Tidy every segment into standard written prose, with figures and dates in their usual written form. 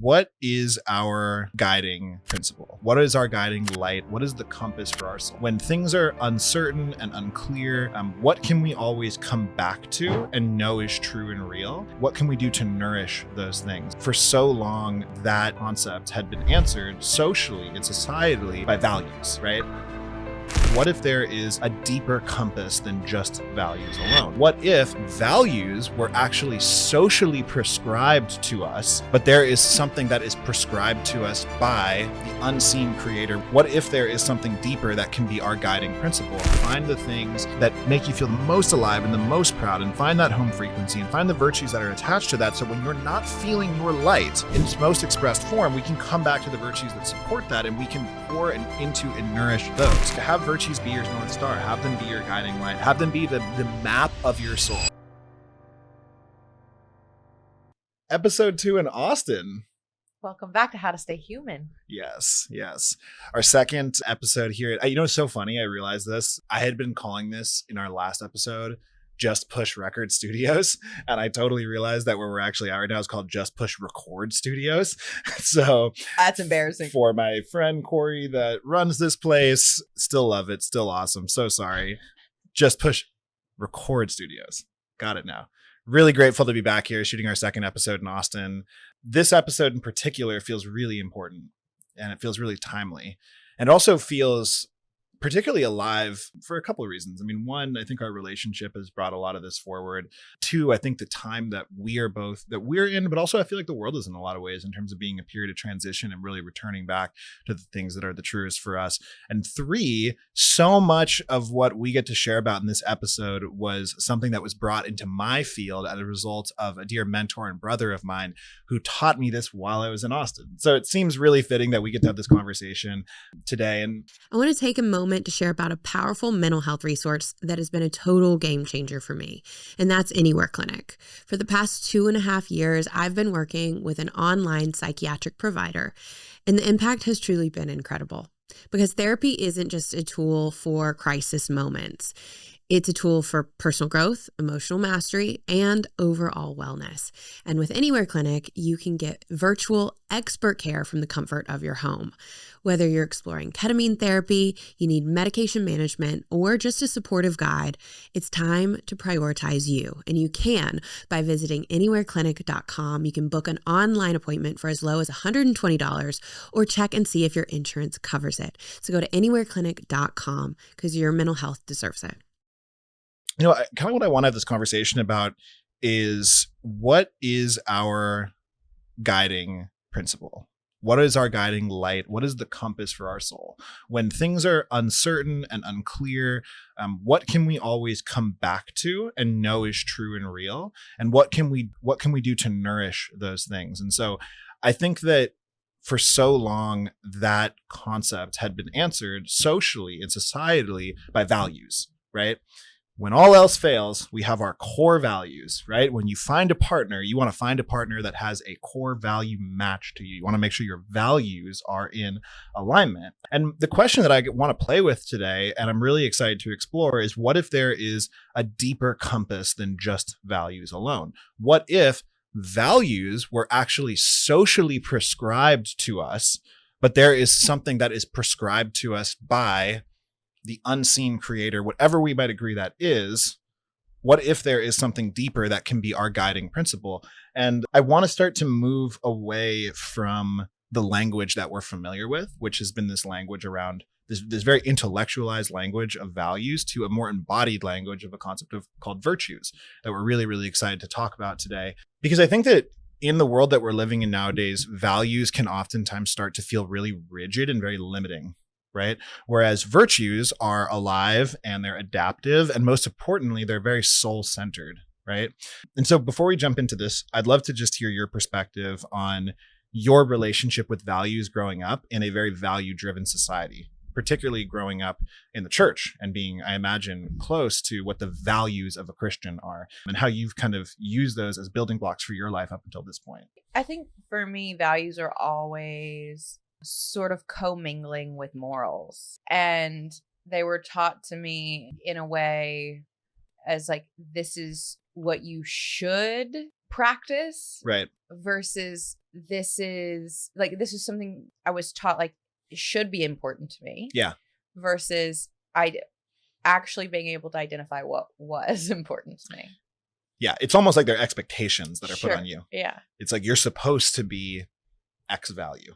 what is our guiding principle? What is our guiding light? What is the compass for our soul? When things are uncertain and unclear, what can we always come back to and know is true and real? What can we do to nourish those things? For so long, that concept had been answered socially and societally by values, right? What if there is a deeper compass than just values alone? What if values were actually socially prescribed to us, but there is something that is prescribed to us by the unseen creator? What if there is something deeper that can be our guiding principle? Find the things that make you feel the most alive and the most proud, and find that home frequency and find the virtues that are attached to that. So when you're not feeling your light in its most expressed form, we can come back to the virtues that support that, and we can pour into and nourish those. To have virtues be your North Star, have them be your guiding light, have them be the map of your soul. Episode 2 in Austin. Welcome back to How to Stay Human. Yes. Our second episode here. You know, it's so funny. I realized this. I had been calling this in our last episode Just Push Record Studios. And I totally realized that where we're actually at right now is called Just Push Record Studios. So that's embarrassing. For my friend Corey that runs this place, still love it. Still awesome. So sorry. Just Push Record Studios. Got it now. Really grateful to be back here shooting our second episode in Austin. This episode in particular feels really important and it feels really timely, and also feels particularly alive for a couple of reasons. I mean, one, I think our relationship has brought a lot of this forward. Two, I think the time that we're in, but also I feel like the world is in a lot of ways in terms of being a period of transition and really returning back to the things that are the truest for us. And three, so much of what we get to share about in this episode was something that was brought into my field as a result of a dear mentor and brother of mine who taught me this while I was in Austin. So it seems really fitting that we get to have this conversation today. And I want to take a moment to share about a powerful mental health resource that has been a total game changer for me, and that's Anywhere Clinic. For the past 2.5 years, I've been working with an online psychiatric provider, and the impact has truly been incredible because therapy isn't just a tool for crisis moments. It's a tool for personal growth, emotional mastery, and overall wellness. And with Anywhere Clinic, you can get virtual expert care from the comfort of your home. Whether you're exploring ketamine therapy, you need medication management, or just a supportive guide, it's time to prioritize you. And you can by visiting anywhereclinic.com. You can book an online appointment for as low as $120 or check and see if your insurance covers it. So go to anywhereclinic.com because your mental health deserves it. You know, kind of what I want to have this conversation about is what is our guiding principle? What is our guiding light? What is the compass for our soul? When things are uncertain and unclear, what can we always come back to and know is true and real? And what can we do to nourish those things? And so I think that for so long, that concept had been answered socially and societally by values, right? When all else fails, we have our core values, right? When you find a partner, you want to find a partner that has a core value match to you. You want to make sure your values are in alignment. And the question that I want to play with today, and I'm really excited to explore, is what if there is a deeper compass than just values alone? What if values were actually socially prescribed to us, but there is something that is prescribed to us by the unseen creator, whatever we might agree that is? What if there is something deeper that can be our guiding principle? And I want to start to move away from the language that we're familiar with, which has been this language around this very intellectualized language of values, to a more embodied language of a concept called virtues that we're really, really excited to talk about today. Because I think that in the world that we're living in nowadays, values can oftentimes start to feel really rigid and very limiting, right? Whereas virtues are alive and they're adaptive. And most importantly, they're very soul-centered, right? And so before we jump into this, I'd love to just hear your perspective on your relationship with values growing up in a very value-driven society, particularly growing up in the church and being, I imagine, close to what the values of a Christian are, and how you've kind of used those as building blocks for your life up until this point. I think for me, values are always sort of commingling with morals. And they were taught to me in a way as like, this is what you should practice, right? Versus this is something I was taught like should be important to me. Yeah. Versus I actually being able to identify what was important to me. Yeah. It's almost like there are expectations that are Sure. put on you. Yeah. It's like you're supposed to be X value,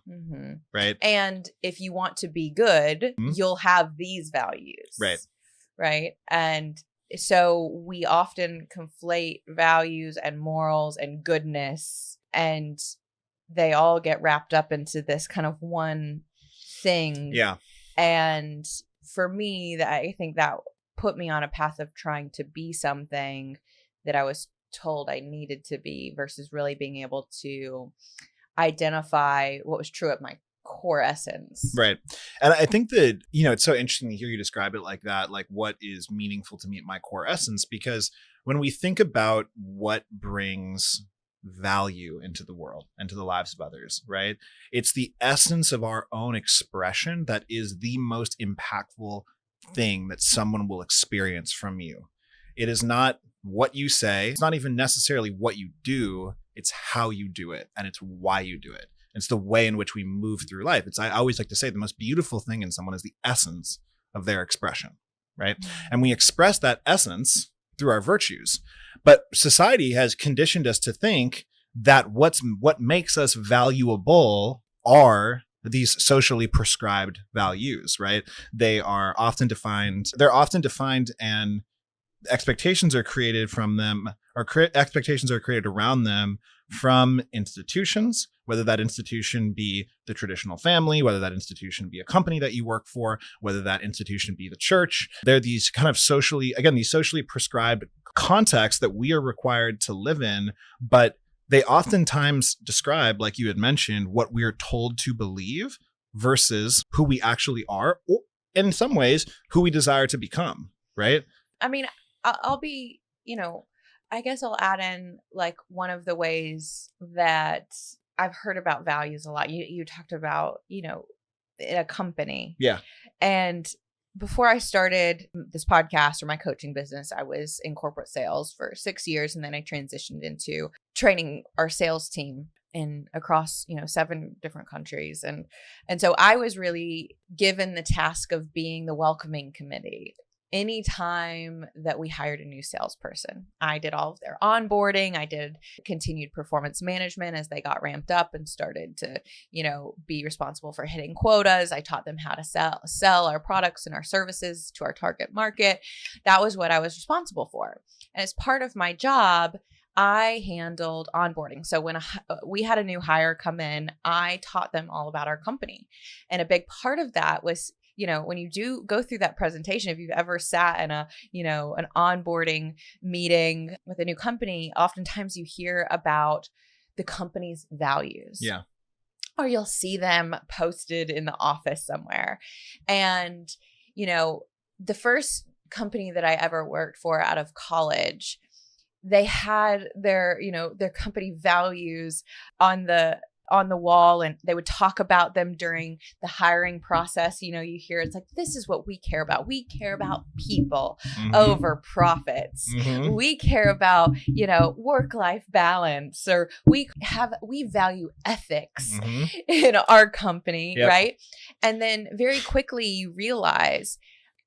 right? And if you want to be good, you'll have these values. Right. Right. And so we often conflate values and morals and goodness, and they all get wrapped up into this kind of one thing. Yeah. And for me, I think that put me on a path of trying to be something that I was told I needed to be versus really being able to identify what was true of my core essence. Right. And I think that, it's so interesting to hear you describe it like that, like what is meaningful to me at my core essence, because when we think about what brings value into the world and to the lives of others, right? It's the essence of our own expression that is the most impactful thing that someone will experience from you. It is not what you say. It's not even necessarily what you do. It's how you do it, and it's why you do it. It's the way in which we move through life. I always like to say the most beautiful thing in someone is the essence of their expression, right? And we express that essence through our virtues. But society has conditioned us to think that what makes us valuable are these socially prescribed values, right? They're often defined and expectations are created from them, or expectations are created around them from institutions, whether that institution be the traditional family, whether that institution be a company that you work for, whether that institution be the church. They're these kind of socially prescribed contexts that we are required to live in, but they oftentimes describe, like you had mentioned, what we're told to believe versus who we actually are, or in some ways, who we desire to become, right? I mean, I'll be, I guess I'll add in like one of the ways that I've heard about values a lot. You talked about, in a company. Yeah. And before I started this podcast or my coaching business, I was in corporate sales for 6 years. And then I transitioned into training our sales team across 7 different countries. And so I was really given the task of being the welcoming committee. Anytime that we hired a new salesperson, I did all of their onboarding. I did continued performance management as they got ramped up and started to, be responsible for hitting quotas. I taught them how to sell our products and our services to our target market. That was what I was responsible for. And as part of my job, I handled onboarding. So when we had a new hire come in, I taught them all about our company. And a big part of that was, when you do go through that presentation, if you've ever sat in an onboarding meeting with a new company, oftentimes you hear about the company's values. Yeah. Or you'll see them posted in the office somewhere. And, the first company that I ever worked for out of college, they had their company values on the wall, and they would talk about them during the hiring process. You hear it's like, this is what we care about. We care about people over profits. We care about, work-life balance, or we value ethics in our company. Yep. Right. And then very quickly you realize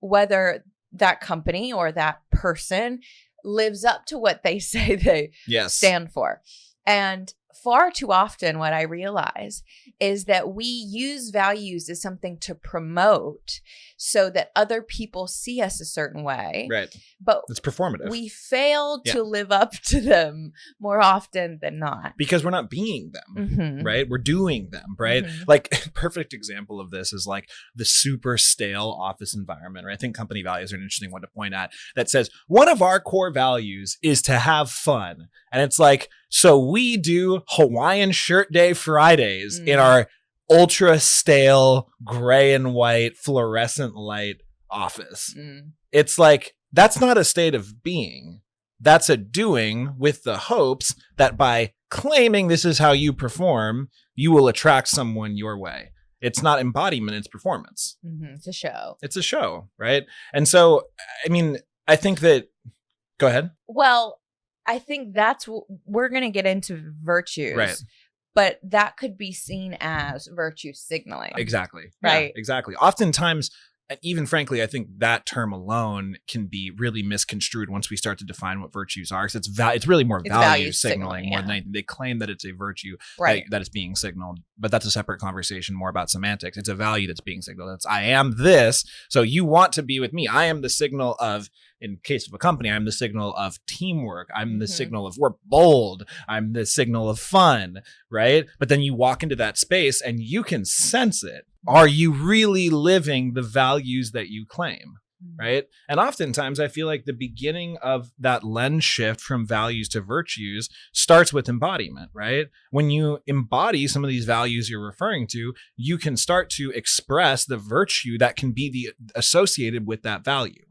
whether that company or that person lives up to what they say they stand for. And far too often what I realize is that we use values as something to promote so that other people see us a certain way. Right. But it's performative. We fail to live up to them more often than not. Because we're not being them, right? We're doing them, right? Like, perfect example of this is like the super stale office environment, or I think company values are an interesting one to point at, that says one of our core values is to have fun. And it's like, so we do Hawaiian shirt day Fridays in our ultra stale gray and white fluorescent light office. It's like, that's not a state of being. That's a doing with the hopes that by claiming this is how you perform, you will attract someone your way. It's not embodiment, it's performance. It's a show. It's a show, right? And so, I mean, I think that, go ahead. Well, I think we're going to get into virtues. Right. but that could be seen as virtue signaling. Exactly. Right. Yeah, exactly. Oftentimes, even frankly, I think that term alone can be really misconstrued once we start to define what virtues are. Because it's really more value signaling more than anything. They claim that it's a virtue that is being signaled, but that's a separate conversation more about semantics. It's a value that's being signaled. It's I am this, so you want to be with me. I am the signal of, in case of a company, I'm the signal of teamwork. I'm the signal of we're bold. I'm the signal of fun, right? But then you walk into that space and you can sense it. Are you really living the values that you claim? Right. And oftentimes I feel like the beginning of that lens shift from values to virtues starts with embodiment, right? When you embody some of these values you're referring to, you can start to express the virtue that can be associated with that value.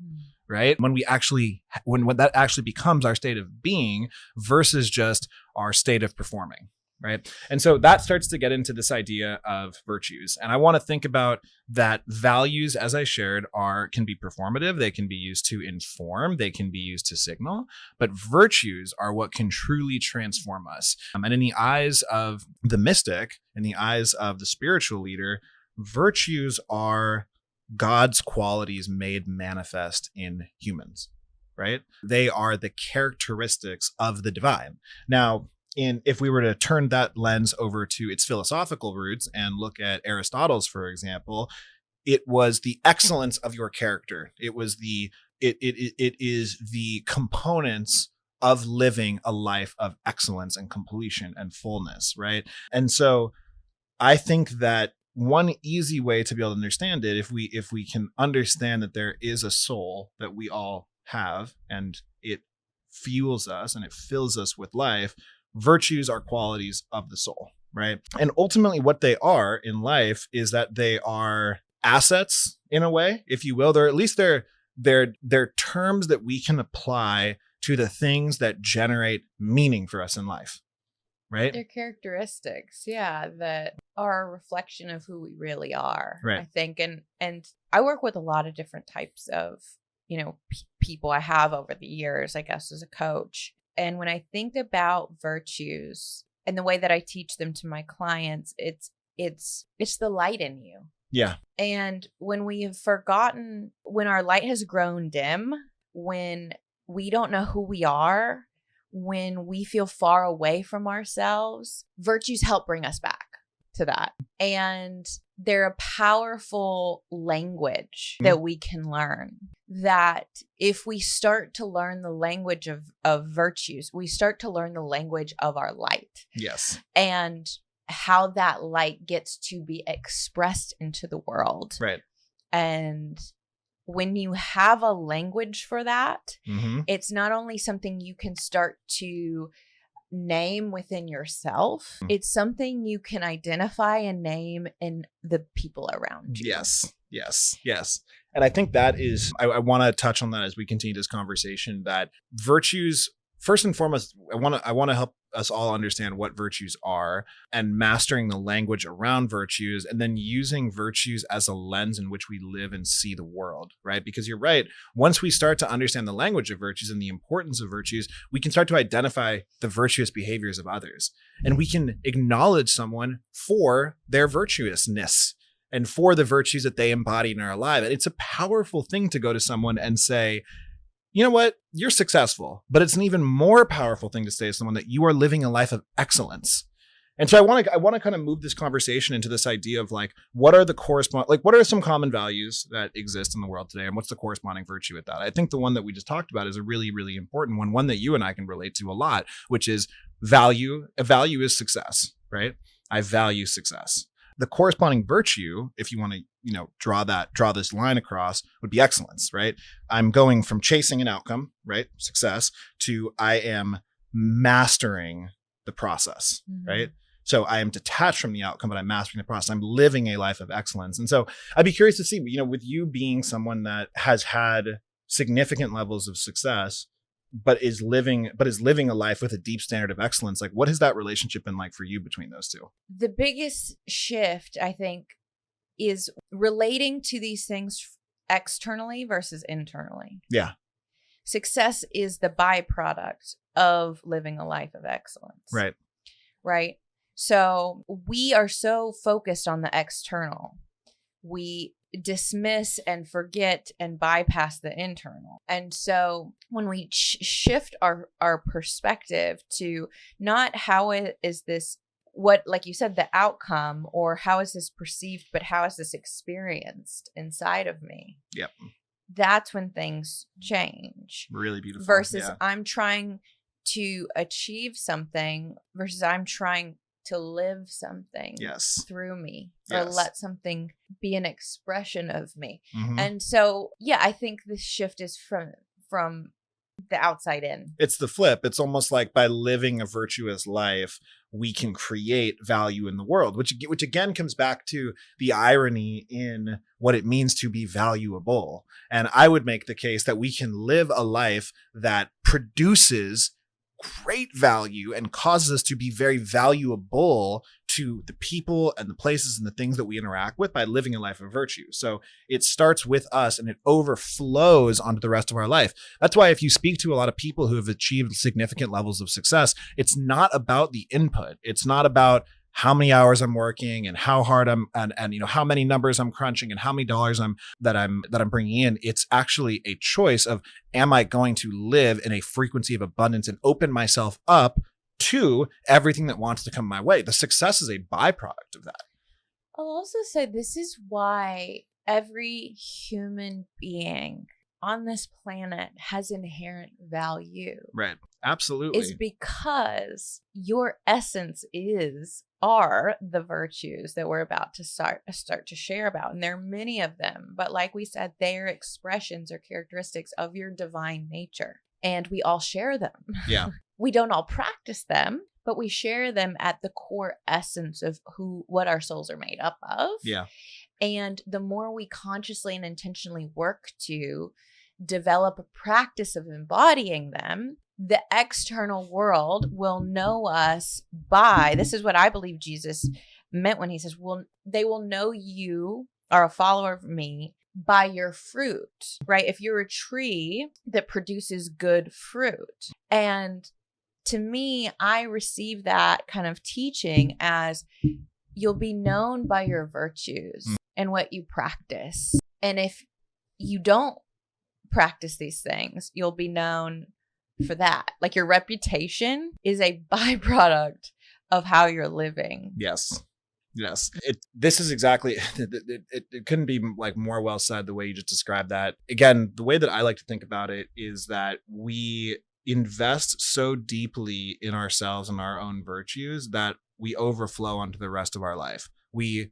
Right. When that actually becomes our state of being versus just our state of performing. Right. And so that starts to get into this idea of virtues. And I want to think about that values, as I shared, can be performative. They can be used to inform. They can be used to signal. But virtues are what can truly transform us. And in the eyes of the mystic, in the eyes of the spiritual leader, virtues are God's qualities made manifest in humans, right? They are the characteristics of the divine. Now, if we were to turn that lens over to its philosophical roots and look at Aristotle's, for example, it was the excellence of your character. It is the components of living a life of excellence and completion and fullness, right? And so I think that one easy way to be able to understand it, if we can understand that there is a soul that we all have and it fuels us and it fills us with life, virtues are qualities of the soul, right? And ultimately what they are in life is that they are assets in a way, if you will. They're at least they're terms that we can apply to the things that generate meaning for us in life, right? They're characteristics, that are a reflection of who we really are, right. I think. And I work with a lot of different types of, people I have over the years, I guess, as a coach. And when I think about virtues and the way that I teach them to my clients, it's the light in you. Yeah. And when we have forgotten, when our light has grown dim, when we don't know who we are, when we feel far away from ourselves, virtues help bring us back to that. And they're a powerful language that we can learn. That if we start to learn the language of virtues, we start to learn the language of our light. Yes. And how that light gets to be expressed into the world. Right. And when you have a language for that, it's not only something you can start to name within yourself, it's something you can identify and name in the people around you. Yes. And I think that is, I want to touch on that as we continue this conversation, that virtues, first and foremost, I want to help us all understand what virtues are and mastering the language around virtues, and then using virtues as a lens in which we live and see the world, right? Because you're right. Once we start to understand the language of virtues and the importance of virtues, we can start to identify the virtuous behaviors of others. And we can acknowledge someone for their virtuousness and for the virtues that they embody in our life. And it's a powerful thing to go to someone and say, you know what? You're successful, but it's an even more powerful thing to say to someone that you are living a life of excellence. And so I want to kind of move this conversation into this idea of like, what are some common values that exist in the world today? And what's the corresponding virtue with that? I think the one that we just talked about is a really, really important one that you and I can relate to a lot, which is value. A value is success, right? I value success. The corresponding virtue, if you want to, draw this line across, would be excellence, right? I'm going from chasing an outcome, right? Success, to I am mastering the process, right? So I am detached from the outcome, but I'm mastering the process. I'm living a life of excellence. And so I'd be curious to see, with you being someone that has had significant levels of success, but is living a life with a deep standard of excellence, like what has that relationship been like for you between those two? The biggest shift, I think, is relating to these things externally versus internally. Yeah. Success is the byproduct of living a life of excellence. Right. Right. So we are so focused on the external. We dismiss and forget and bypass the internal. And so when we shift our perspective to not how is this, what, like you said, the outcome, or how is this perceived, but how is this experienced inside of me? Yep. That's when things change. Really beautiful. Versus I'm trying to achieve something versus I'm trying to live something through me, or let something be an expression of me. Mm-hmm. And so, I think this shift is from the outside in. It's the flip. It's almost like by living a virtuous life, we can create value in the world, which again comes back to the irony in what it means to be valuable. And I would make the case that we can live a life that produces great value and causes us to be very valuable to the people and the places and the things that we interact with by living a life of virtue. So it starts with us and it overflows onto the rest of our life. That's why if you speak to a lot of people who have achieved significant levels of success, it's not about the input. It's not about how many hours I'm working and how hard I'm and how many numbers I'm crunching and how many dollars I'm bringing in. It's actually a choice of, am I going to live in a frequency of abundance and open myself up to everything that wants to come my way? The success is a byproduct of that. I'll also say this is why every human being on this planet has inherent value. Right. Absolutely. Is because your essence are the virtues that we're about to start to share about. And there are many of them, but like we said, they are expressions or characteristics of your divine nature. And we all share them. Yeah. We don't all practice them, but we share them at the core essence of what our souls are made up of. Yeah. And the more we consciously and intentionally work to develop a practice of embodying them, the external world will know us by, this is what I believe Jesus meant when he says, they will know you are a follower of me by your fruit, right? If you're a tree that produces good fruit. And to me, I receive that kind of teaching as you'll be known by your virtues and what you practice. And if you don't practice these things, you'll be known for that. Like your reputation is a byproduct of how you're living. Yes. This is exactly, it couldn't be like more well said the way you just described that. Again, the way that I like to think about it is that we invest so deeply in ourselves and our own virtues that we overflow onto the rest of our life. We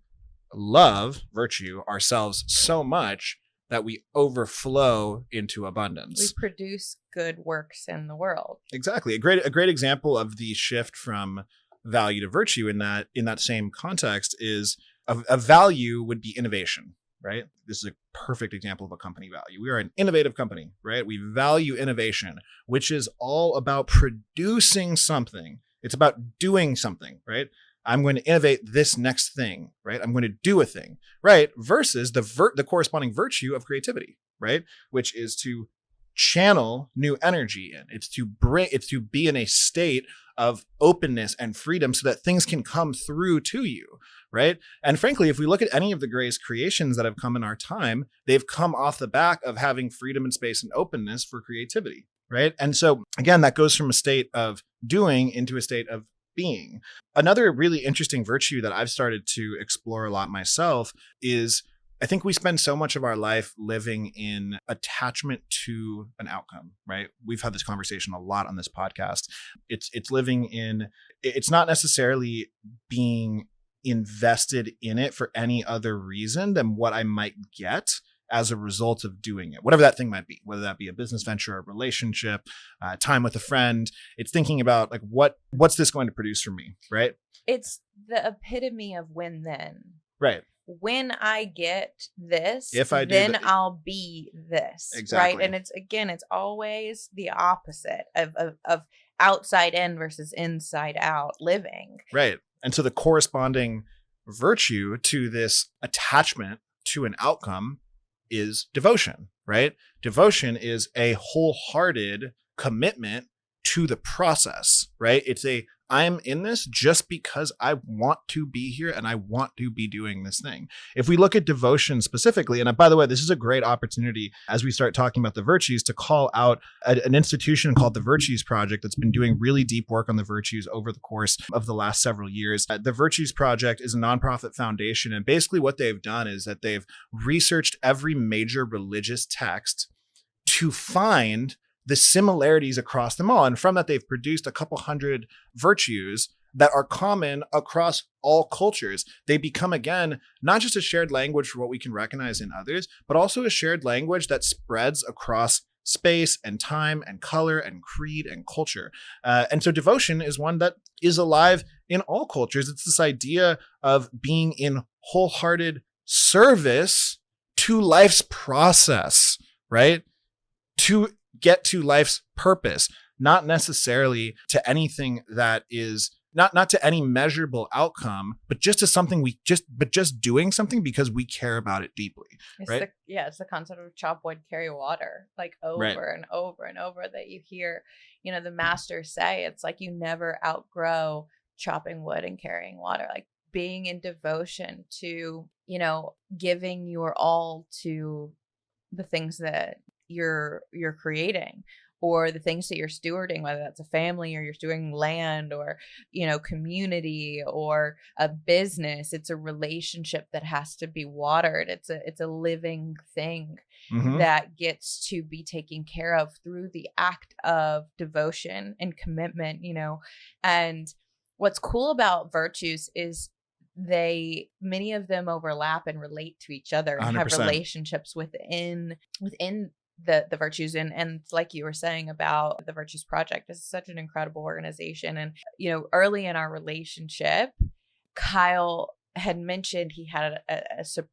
love virtue ourselves so much that we overflow into abundance. We produce good works in the world. Exactly. A great example of the shift from value to virtue in that same context is a value would be innovation, right? This is a perfect example of a company value. We are an innovative company, right? We value innovation, which is all about producing something. It's about doing something, right? I'm going to innovate this next thing, right? I'm going to do a thing, right? Versus the corresponding virtue of creativity, right? Which is to channel new energy in. It's to be in a state of openness and freedom so that things can come through to you, right? And frankly, if we look at any of the greatest creations that have come in our time, they've come off the back of having freedom and space and openness for creativity, right? And so again, that goes from a state of doing into a state of being. Another really interesting virtue that I've started to explore a lot myself is I think we spend so much of our life living in attachment to an outcome, right? We've had this conversation a lot on this podcast. It's not necessarily being invested in it for any other reason than what I might get as a result of doing it, whatever that thing might be, whether that be a business venture, a relationship, time with a friend. It's thinking about like, what's this going to produce for me, right? It's the epitome of win then. Right. When I get this, if I do then I'll be this. Exactly. Right. And it's always the opposite of outside in versus inside out living. Right. And so the corresponding virtue to this attachment to an outcome is devotion, right? Devotion is a wholehearted commitment to the process, right? It's a I'm in this just because I want to be here and I want to be doing this thing. If we look at devotion specifically, and by the way, this is a great opportunity as we start talking about the virtues to call out an institution called the Virtues Project that's been doing really deep work on the virtues over the course of the last several years. The Virtues Project is a nonprofit foundation, and basically what they've done is that they've researched every major religious text to find the similarities across them all. And from that, they've produced a couple hundred virtues that are common across all cultures. They become, again, not just a shared language for what we can recognize in others, but also a shared language that spreads across space and time and color and creed and culture. And so devotion is one that is alive in all cultures. It's this idea of being in wholehearted service to life's process, right? To get to life's purpose, not necessarily to anything that is not to any measurable outcome, but just to something just doing something because we care about it deeply. It's right? It's the concept of chop wood, carry water, like over and over and over, that you hear, the masters say. It's like you never outgrow chopping wood and carrying water, like being in devotion to, giving your all to the things that you're creating, or the things that you're stewarding, whether that's a family or you're stewarding land or, community or a business. It's a relationship that has to be watered. It's a living thing that gets to be taken care of through the act of devotion and commitment, And what's cool about virtues is many of them overlap and relate to each other and 100%. have relationships within the virtues. And like you were saying about the Virtues Project, this is such an incredible organization. And, early in our relationship, Kyle had mentioned he had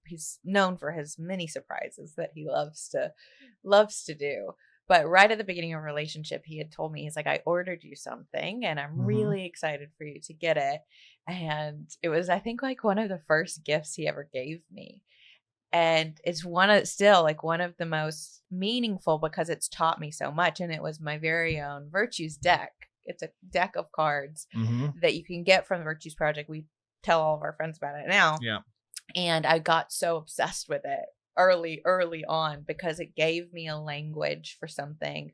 he's known for his many surprises that he loves to do. But right at the beginning of our relationship, he had told me, he's like, I ordered you something and I'm really excited for you to get it. And it was, I think, like one of the first gifts he ever gave me. And it's one of the most meaningful because it's taught me so much. And it was my very own Virtues deck. It's a deck of cards that you can get from the Virtues Project. We tell all of our friends about it now. Yeah. And I got so obsessed with it early on because it gave me a language for something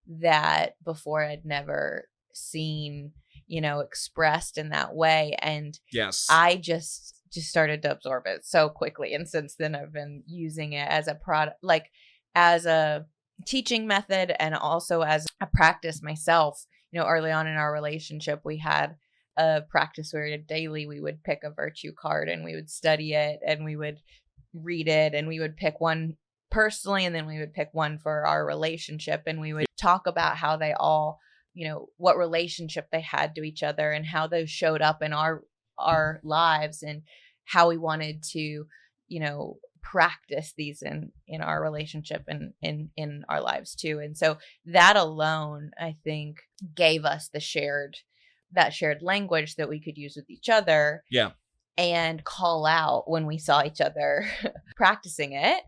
that before I'd never seen, expressed in that way. And yes, I just started to absorb it so quickly. And since then I've been using it as a product, like as a teaching method and also as a practice myself. Early on in our relationship, we had a practice where daily we would pick a virtue card and we would study it and we would read it and we would pick one personally and then we would pick one for our relationship and we would talk about how they all, what relationship they had to each other and how those showed up in our lives and how we wanted to, practice these in our relationship and in our lives too. And so that alone, I think, gave us that shared language that we could use with each other. Yeah. And call out when we saw each other practicing it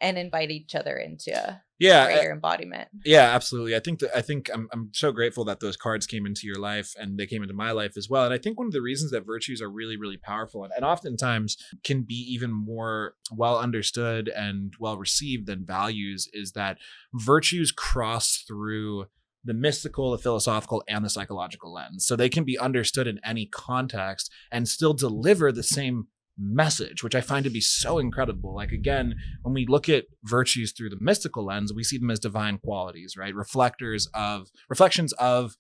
and invite each other into greater embodiment. Yeah, absolutely. I think I'm so grateful that those cards came into your life and they came into my life as well. And I think one of the reasons that virtues are really, really powerful and oftentimes can be even more well understood and well received than values is that virtues cross through the mystical, the philosophical, and the psychological lens. So they can be understood in any context and still deliver the same message, which I find to be so incredible. Like, again, when we look at virtues through the mystical lens, we see them as divine qualities, right? Reflections of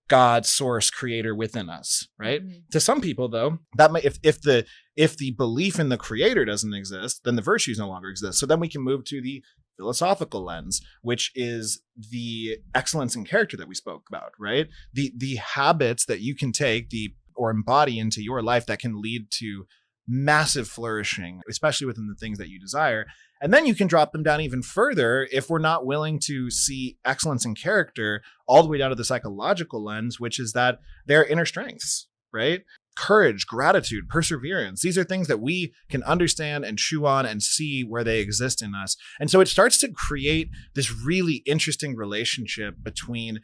God, source, creator within us, right? To some people, though, that might, if the belief in the creator doesn't exist, then the virtues no longer exist. So then we can move to the philosophical lens, which is the excellence in character that we spoke about, right? The habits that you can take or embody into your life that can lead to massive flourishing, especially within the things that you desire. And then you can drop them down even further if we're not willing to see excellence in character all the way down to the psychological lens, which is that they're inner strengths, right? Courage, gratitude, perseverance. These are things that we can understand and chew on and see where they exist in us. And so it starts to create this really interesting relationship between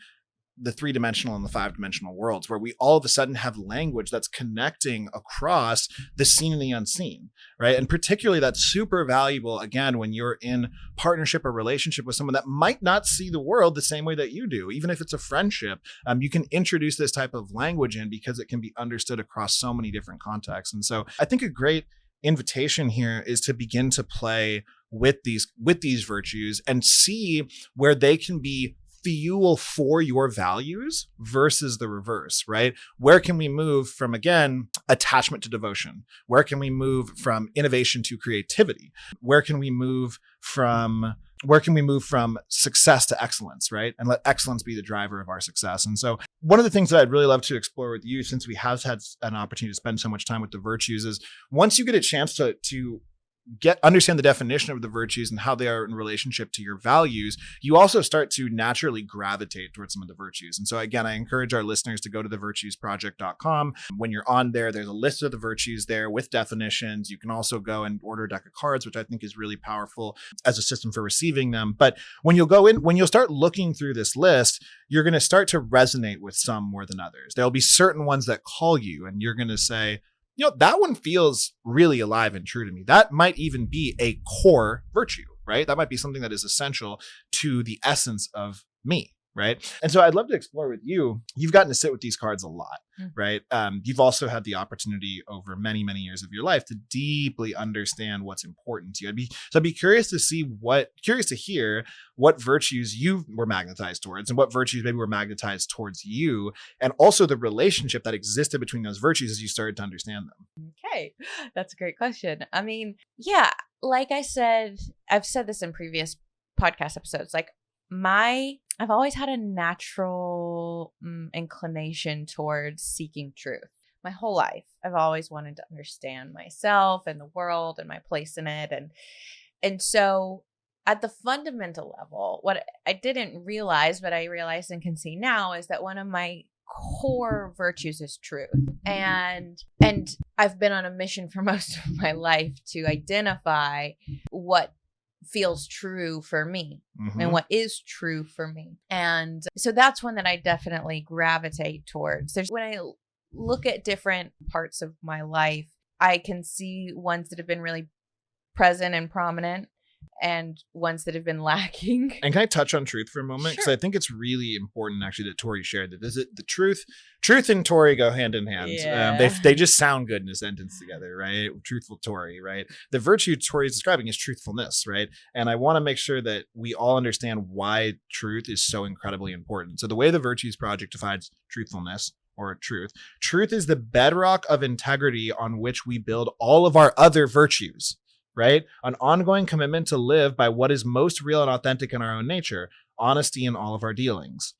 the 3-dimensional and the 5-dimensional worlds, where we all of a sudden have language that's connecting across the seen and the unseen, right? And particularly that's super valuable, again, when you're in partnership or relationship with someone that might not see the world the same way that you do. Even if it's a friendship, you can introduce this type of language in because it can be understood across so many different contexts. And so I think a great invitation here is to begin to play with these virtues and see where they can be fuel for your values versus the reverse, right? Where can we move from, again, attachment to devotion? Where can we move from innovation to creativity? Where can we move from success to excellence, right? And let excellence be the driver of our success. And so one of the things that I'd really love to explore with you, since we have had an opportunity to spend so much time with the virtues, is once you get a chance to understand the definition of the virtues and how they are in relationship to your values, you also start to naturally gravitate towards some of the virtues. And so again, I encourage our listeners to go to thevirtuesproject.com. When you're on there, there's a list of the virtues there with definitions. You can also go and order a deck of cards, which I think is really powerful as a system for receiving them. But when you'll start looking through this list, you're going to start to resonate with some more than others. There'll be certain ones that call you and you're going to say, that one feels really alive and true to me. That might even be a core virtue, right? That might be something that is essential to the essence of me, right? And so I'd love to explore with you. You've gotten to sit with these cards a lot, right? You've also had the opportunity over many, many years of your life to deeply understand what's important to you. I'd be curious to hear what virtues you were magnetized towards and what virtues maybe were magnetized towards you, and also the relationship that existed between those virtues as you started to understand them. Okay. That's a great question. I mean, yeah, like I said, I've said this in previous podcast episodes, like I've always had a natural inclination towards seeking truth. My whole life, I've always wanted to understand myself and the world and my place in it. And so at the fundamental level, what I didn't realize, but I realized and can see now, is that one of my core virtues is truth. And I've been on a mission for most of my life to identify what feels true for me and what is true for me. And so that's one that I definitely gravitate towards. When I look at different parts of my life, I can see ones that have been really present and prominent and ones that have been lacking. And can I touch on truth for a moment? Because I think it's really important actually that Tori shared that the truth and Tori go hand in hand. Yeah. They just sound good in a sentence together, right? Truthful Tori, right? The virtue Tori is describing is truthfulness, right? And I want to make sure that we all understand why truth is so incredibly important. So the way the Virtues Project defines truthfulness, or truth is the bedrock of integrity on which we build all of our other virtues. Right? An ongoing commitment to live by what is most real and authentic in our own nature, honesty in all of our dealings.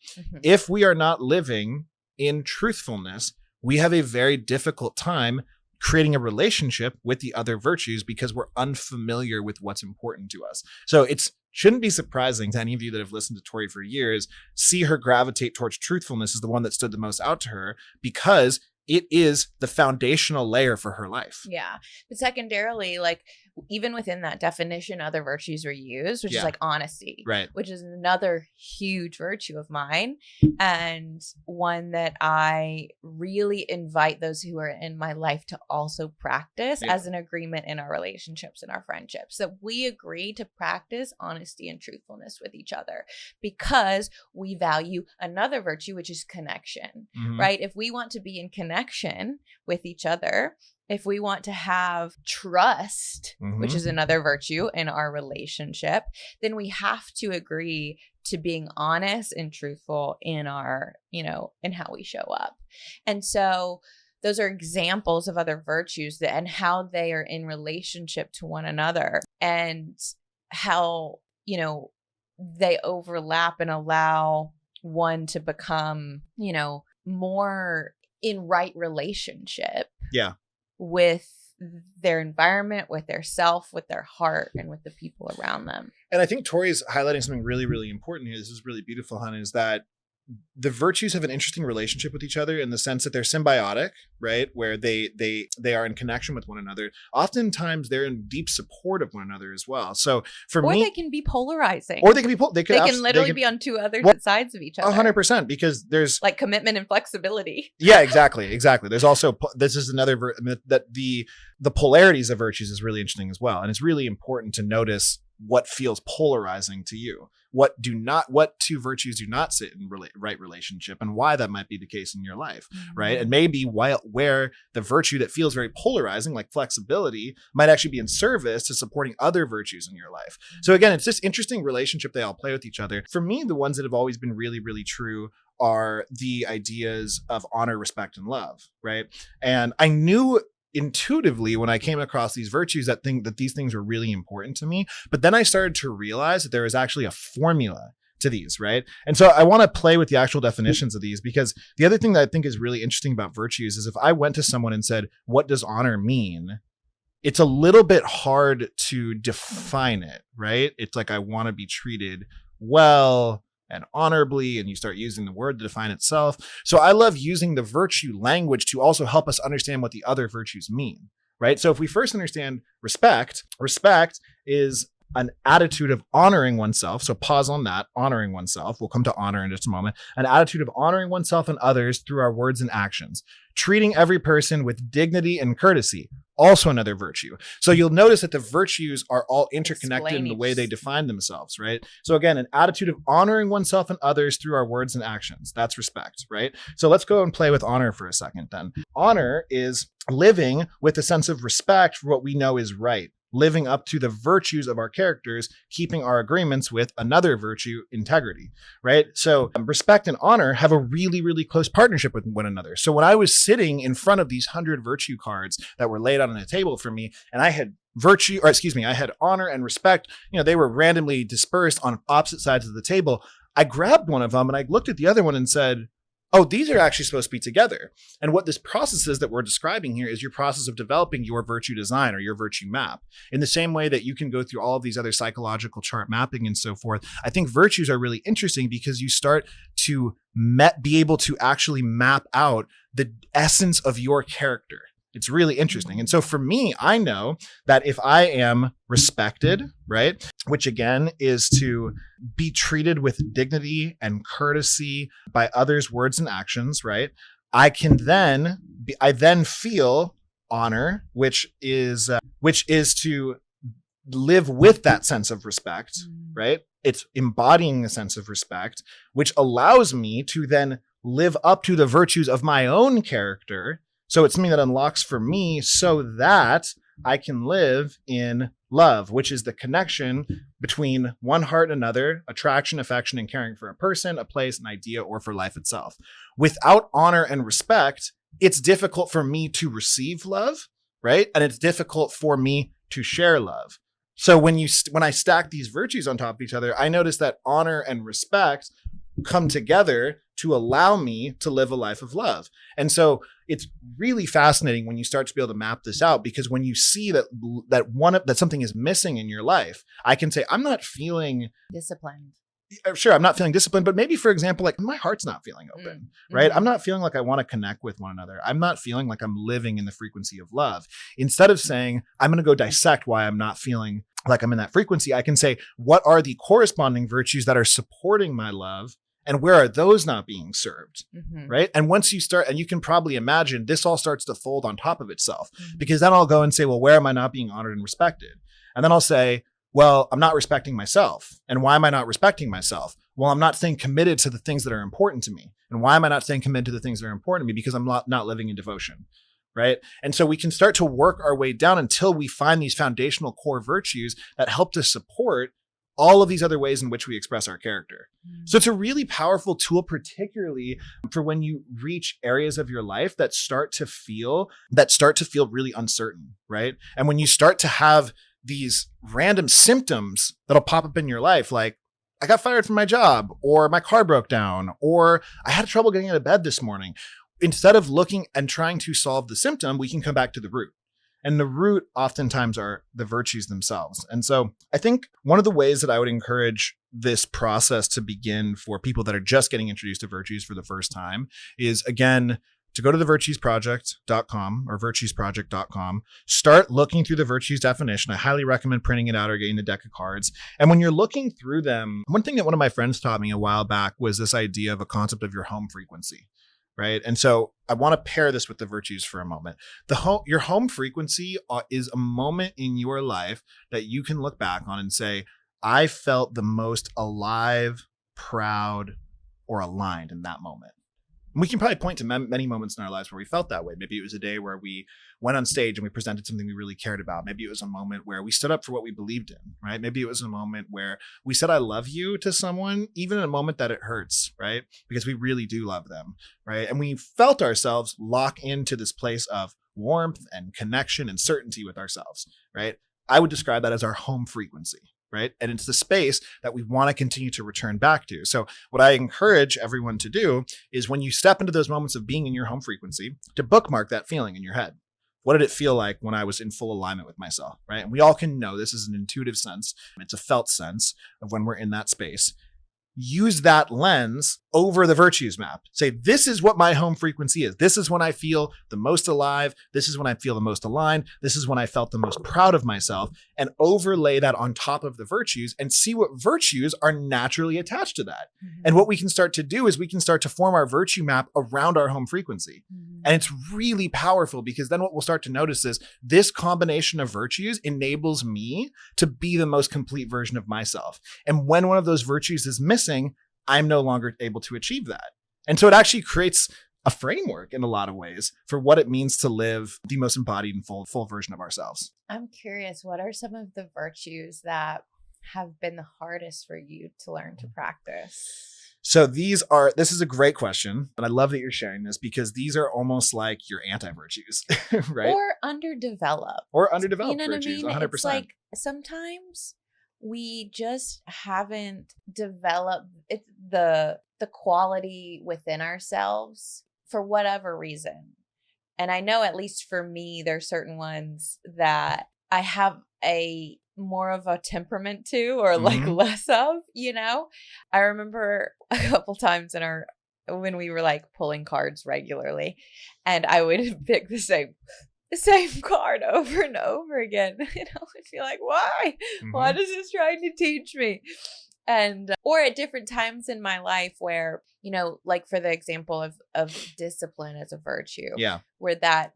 If we are not living in truthfulness, we have a very difficult time creating a relationship with the other virtues because we're unfamiliar with what's important to us. So it shouldn't be surprising to any of you that have listened to Tori for years, see her gravitate towards truthfulness as the one that stood the most out to her, because it is the foundational layer for her life. Yeah. But secondarily, like even within that definition, other virtues are used, which is like honesty, right? Which is another huge virtue of mine, and one that I really invite those who are in my life to also practice as an agreement in our relationships and our friendships, that we agree to practice honesty and truthfulness with each other because we value another virtue, which is connection, right? If we want to be in connection with each other, if we want to have trust, which is another virtue in our relationship, then we have to agree to being honest and truthful in our, in how we show up. And so those are examples of other virtues and how they are in relationship to one another and how, they overlap and allow one to become, more in right relationship. Yeah. With their environment, with their self, with their heart, and with the people around them. And I think Tori's highlighting something really, really important here. This is really beautiful, hon, is that the virtues have an interesting relationship with each other in the sense that they're symbiotic, right? Where they are in connection with one another. Oftentimes they're in deep support of one another as well. So for Or me, they can be polarizing. or they can be, they can literally be on two other sides of each other. 100%, because there's like commitment and flexibility. Yeah, exactly. There's also, this is another, that the polarities of virtues is really interesting as well. And it's really important to notice what feels polarizing to you. What two virtues do not sit in right relationship, and why that might be the case in your life, right? And maybe where the virtue that feels very polarizing, like flexibility, might actually be in service to supporting other virtues in your life. So again, it's this interesting relationship they all play with each other. For me, the ones that have always been really, really true are the ideas of honor, respect, and love, right? And I knew intuitively when I came across these virtues that these things were really important to me. But then I started to realize that there is actually a formula to these, right? And so I want to play with the actual definitions of these, because the other thing that I think is really interesting about virtues is if I went to someone and said, what does honor mean? It's a little bit hard to define it, right? It's like, I want to be treated well and honorably, and you start using the word to define itself. So I love using the virtue language to also help us understand what the other virtues mean, right? So if we first understand respect is an attitude of honoring oneself. So pause on that, honoring oneself. We'll come to honor in just a moment. An attitude of honoring oneself and others through our words and actions. Treating every person with dignity and courtesy. Also another virtue. So you'll notice that the virtues are all interconnected in the way they define themselves, right? So again, an attitude of honoring oneself and others through our words and actions. That's respect, right? So let's go and play with honor for a second then. Honor is living with a sense of respect for what we know is right. Living up to the virtues of our characters, keeping our agreements with another virtue, integrity, right? So respect and honor have a really, really close partnership with one another. So when I was sitting in front of these 100 virtue cards that were laid out on a table for me, and I had I had honor and respect, they were randomly dispersed on opposite sides of the table. I grabbed one of them and I looked at the other one and said, oh, these are actually supposed to be together. And what this process is that we're describing here is your process of developing your virtue design or your virtue map. In the same way that you can go through all of these other psychological chart mapping and so forth, I think virtues are really interesting because you start to be able to actually map out the essence of your character. It's really interesting. And so for me, I know that if I am respected, right, which again is to be treated with dignity and courtesy by others' words and actions, right, I then feel honor, which is to live with that sense of respect, right? It's embodying a sense of respect, which allows me to then live up to the virtues of my own character. So it's something that unlocks for me so that I can live in love, which is the connection between one heart and another, attraction, affection, and caring for a person, a place, an idea, or for life itself. Without honor and respect, it's difficult for me to receive love, right? And it's difficult for me to share love. So when I stack these virtues on top of each other, I notice that honor and respect come together to allow me to live a life of love. And so it's really fascinating when you start to be able to map this out, because when you see that something is missing in your life, I can say, I'm not feeling disciplined. Sure, I'm not feeling disciplined, but maybe, for example, like my heart's not feeling open, right? I'm not feeling like I want to connect with one another. I'm not feeling like I'm living in the frequency of love. Instead of saying, I'm going to go dissect why I'm not feeling like I'm in that frequency, I can say, what are the corresponding virtues that are supporting my love? And where are those not being served, right? And once you start, and you can probably imagine, this all starts to fold on top of itself, because then I'll go and say, well, where am I not being honored and respected? And then I'll say, well, I'm not respecting myself. And why am I not respecting myself? Well, I'm not staying committed to the things that are important to me. And why am I not staying committed to the things that are important to me? Because I'm not living in devotion, right? And so we can start to work our way down until we find these foundational core virtues that help to support all of these other ways in which we express our character. So it's a really powerful tool, particularly for when you reach areas of your life that start to feel really uncertain, right? And when you start to have these random symptoms that'll pop up in your life, like I got fired from my job, or my car broke down, or I had trouble getting out of bed this morning. Instead of looking and trying to solve the symptom, we can come back to the root. And the root oftentimes are the virtues themselves. And so I think one of the ways that I would encourage this process to begin for people that are just getting introduced to virtues for the first time is, again, to go to thevirtuesproject.com or virtuesproject.com, start looking through the virtues definition. I highly recommend printing it out or getting a deck of cards. And when you're looking through them, one thing that one of my friends taught me a while back was this idea of a concept of your home frequency, right? And so I want to pair this with the virtues for a moment. Your home frequency is a moment in your life that you can look back on and say, I felt the most alive, proud, or aligned in that moment. And we can probably point to many moments in our lives where we felt that way. Maybe it was a day where we went on stage and we presented something we really cared about. Maybe it was a moment where we stood up for what we believed in, right? Maybe it was a moment where we said, I love you to someone, even in a moment that it hurts, right? Because we really do love them, right? And we felt ourselves lock into this place of warmth and connection and certainty with ourselves, right? I would describe that as our home frequency. Right. And it's the space that we want to continue to return back to. So what I encourage everyone to do is when you step into those moments of being in your home frequency, to bookmark that feeling in your head. What did it feel like when I was in full alignment with myself? Right. And we all can know this is an intuitive sense. It's a felt sense of when we're in that space. Use that lens over the virtues map. Say, this is what my home frequency is. This is when I feel the most alive. This is when I feel the most aligned. This is when I felt the most proud of myself, and overlay that on top of the virtues and see what virtues are naturally attached to that. Mm-hmm. And what we can start to do is we can start to form our virtue map around our home frequency. Mm-hmm. And it's really powerful because then what we'll start to notice is this combination of virtues enables me to be the most complete version of myself. And when one of those virtues is missing, I'm no longer able to achieve that. And so it actually creates a framework in a lot of ways for what it means to live the most embodied and full version of ourselves. I'm curious, what are some of the virtues that have been the hardest for you to learn to practice? So this is a great question. And I love that you're sharing this because these are almost like your anti-virtues, right? Or underdeveloped. You know virtues, what I mean? 100%. It's like sometimes we just haven't developed the quality within ourselves for whatever reason. And I know, at least for me, there's certain ones that I have a more of a temperament to, or like less of, you know. I remember a couple times when we were like pulling cards regularly, and I would pick the same card over and over again. And I would feel like, why? What is this trying to teach me? And, or at different times in my life where, you know, like for the example of discipline as a virtue, where that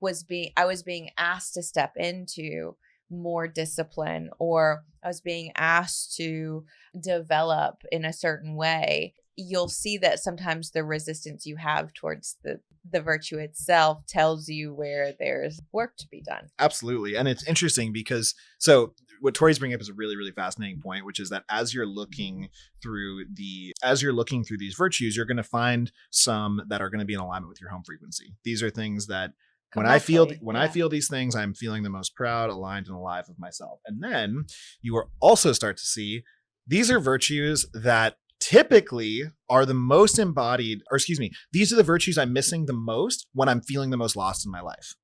I was being asked to step into more discipline, or I was being asked to develop in a certain way. You'll see that sometimes the resistance you have towards the virtue itself tells you where there's work to be done. Absolutely. And it's interesting because, so what Tori's bringing up is a really, really fascinating point, which is that as you're looking through these virtues, you're going to find some that are going to be in alignment with your home frequency. These are things that when I feel these things, I'm feeling the most proud, aligned, and alive of myself. And then you will also start to see these are virtues that typically are the most embodied, these are the virtues I'm missing the most when I'm feeling the most lost in my life,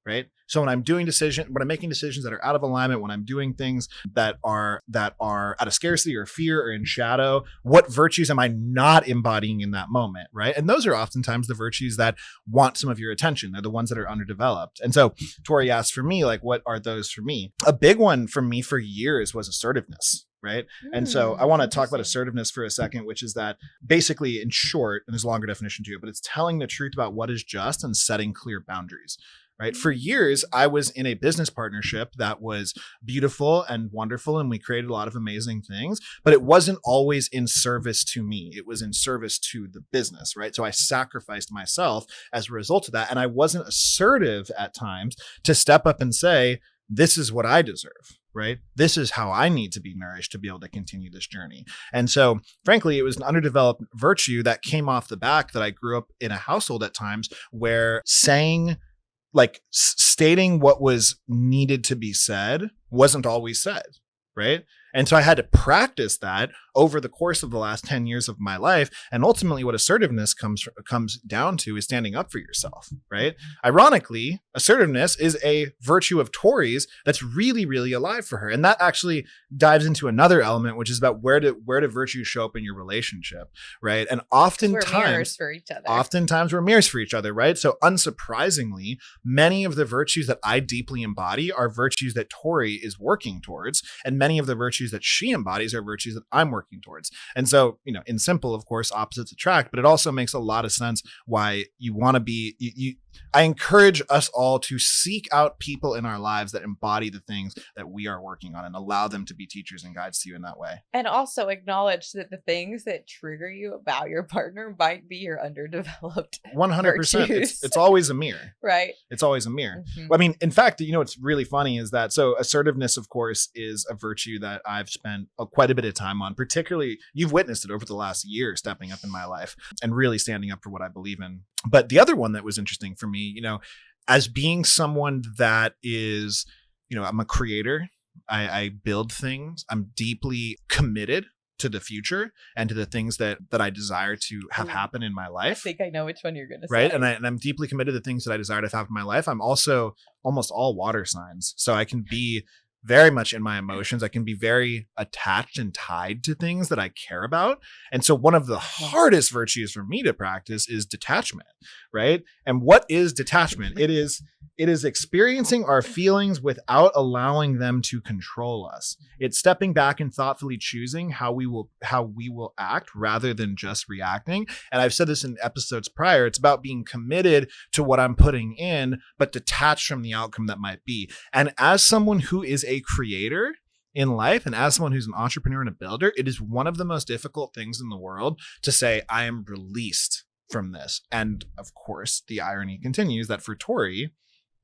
right? So when I'm making decisions that are out of alignment, when I'm doing things that are out of scarcity or fear or in shadow, what virtues am I not embodying in that moment, right? And those are oftentimes the virtues that want some of your attention. They're the ones that are underdeveloped. And so Tori asked for me, like, what are those for me? A big one for me for years was assertiveness. Right. And so I want to talk about assertiveness for a second, which is that basically, in short, and there's a longer definition to it, but it's telling the truth about what is just and setting clear boundaries. Right. For years, I was in a business partnership that was beautiful and wonderful, and we created a lot of amazing things, but it wasn't always in service to me. It was in service to the business. Right. So I sacrificed myself as a result of that. And I wasn't assertive at times to step up and say, this is what I deserve. Right? This is how I need to be nourished to be able to continue this journey. And so, frankly, it was an underdeveloped virtue that came off the back that I grew up in a household at times where stating what was needed to be said wasn't always said. Right? And so I had to practice that over the course of the last 10 years of my life. And ultimately what assertiveness comes down to is standing up for yourself, right? Ironically, assertiveness is a virtue of Tori's that's really, really alive for her. And that actually dives into another element, which is about where do virtues show up in your relationship, right? And oftentimes we're mirrors for each other. Oftentimes we're mirrors for each other, right? So unsurprisingly, many of the virtues that I deeply embody are virtues that Tori is working towards. And many of the virtues that she embodies are virtues that I'm working towards. And so, in simple, of course, opposites attract, but it also makes a lot of sense why you want to be, I encourage us all to seek out people in our lives that embody the things that we are working on and allow them to be teachers and guides to you in that way. And also acknowledge that the things that trigger you about your partner might be your underdeveloped 100%. virtues. It's always a mirror. Right. It's always a mirror. Mm-hmm. I mean, in fact, what's really funny is that, so assertiveness, of course, is a virtue that I've spent quite a bit of time on, particularly you've witnessed it over the last year, stepping up in my life and really standing up for what I believe in. But the other one that was interesting for me, as being someone that is, I'm a creator, I build things, I'm deeply committed to the future and to the things that I desire to have happen in my life. I think I know which one you're going to say. Right. And I'm deeply committed to the things that I desire to have in my life. I'm also almost all water signs. So I can be very much in my emotions. I can be very attached and tied to things that I care about. And so one of the hardest virtues for me to practice is detachment, right? And what is detachment? It is experiencing our feelings without allowing them to control us. It's stepping back and thoughtfully choosing how we will act rather than just reacting. And I've said this in episodes prior, it's about being committed to what I'm putting in, but detached from the outcome that might be. And as someone who is a creator in life, and as someone who's an entrepreneur and a builder, it is one of the most difficult things in the world to say, I am released from this. And of course, the irony continues that for Tori,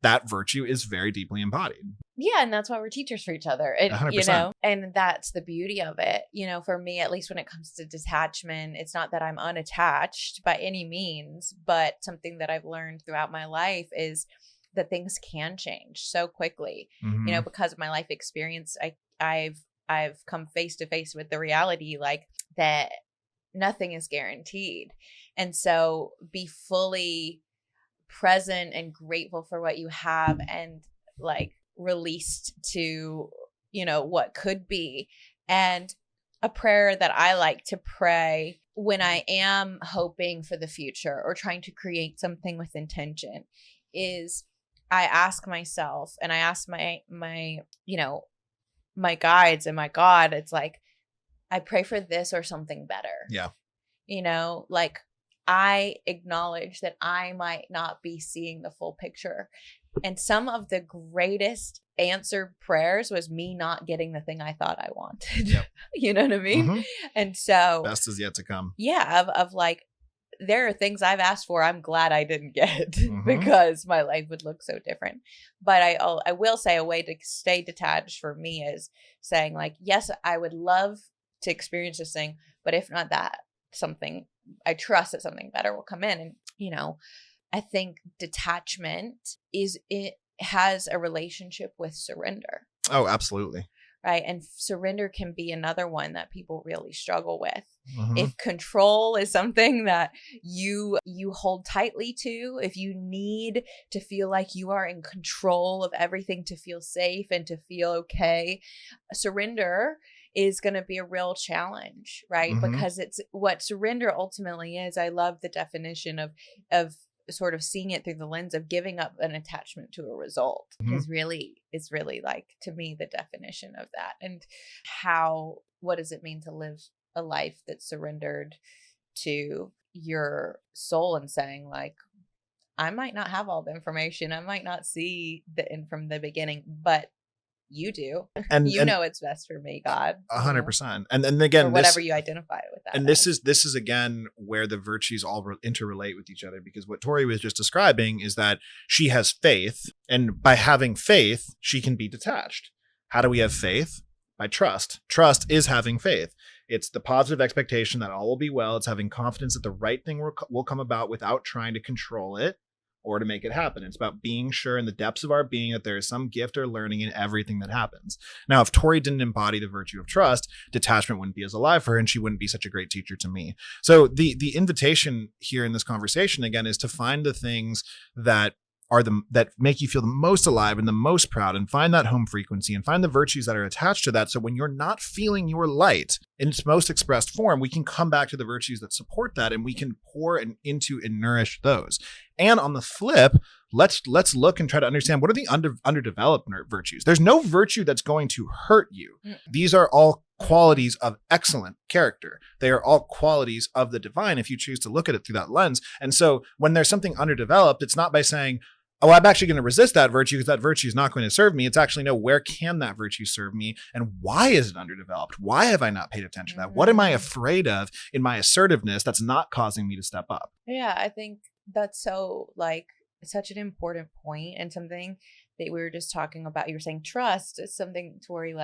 that virtue is very deeply embodied. Yeah, and that's why we're teachers for each other. And 100%. And that's the beauty of it. For me, at least when it comes to detachment, it's not that I'm unattached by any means, but something that I've learned throughout my life is that things can change so quickly. Mm-hmm. Because of my life experience, I've come face to face with the reality like that nothing is guaranteed. And so be fully present and grateful for what you have and like released to, what could be. And a prayer that I like to pray when I am hoping for the future or trying to create something with intention is I ask myself and I ask my guides and my God, it's like, I pray for this or something better. Yeah. Like I acknowledge that I might not be seeing the full picture. And some of the greatest answered prayers was me not getting the thing I thought I wanted. Yep. You know what I mean? Mm-hmm. And so best is yet to come. Yeah. Of like, there are things I've asked for I'm glad I didn't get Mm-hmm. because my life would look so different. But I will say a way to stay detached for me is saying like, yes, I would love to experience this thing, but if not that, I trust that something better will come in. And, I think detachment it has a relationship with surrender. Oh, absolutely. Right. And surrender can be another one that people really struggle with. Mm-hmm. If control is something that you hold tightly to, if you need to feel like you are in control of everything to feel safe and to feel okay, surrender is going to be a real challenge, right? Mm-hmm. Because it's what surrender ultimately is. I love the definition of sort of seeing it through the lens of giving up an attachment to a result. Mm-hmm. is really like, to me, the definition of that. And what does it mean to live a life that's surrendered to your soul and saying like, I might not have all the information. I might not see the end from the beginning, but you do. And know it's best for me, God. 100%. And then again, or whatever you identify with that. And this is again where the virtues all interrelate with each other, because what Tori was just describing is that she has faith, and by having faith, she can be detached. How do we have faith? By trust. Trust is having faith. It's the positive expectation that all will be well. It's having confidence that the right thing will come about without trying to control it. or to make it happen. It's about being sure in the depths of our being that there is some gift or learning in everything that happens. Now, if Tori didn't embody the virtue of trust, detachment wouldn't be as alive for her, and she wouldn't be such a great teacher to me. So the invitation here in this conversation, again, is to find the things that make you feel the most alive and the most proud, and find that home frequency and find the virtues that are attached to that. So when you're not feeling your light in its most expressed form, we can come back to the virtues that support that, and we can pour into and nourish those. And on the flip, let's look and try to understand, what are the underdeveloped virtues. There's no virtue that's going to hurt you. These are all qualities of excellent character. They are all qualities of the divine if you choose to look at it through that lens. And so when there's something underdeveloped, it's not by saying, oh, I'm actually going to resist that virtue because that virtue is not going to serve me. It's actually, no, where can that virtue serve me? And why is it underdeveloped? Why have I not paid attention to that? What am I afraid of in my assertiveness that's not causing me to step up? Yeah, I think that's such an important point, and something that we were just talking about. You were saying trust is something Tori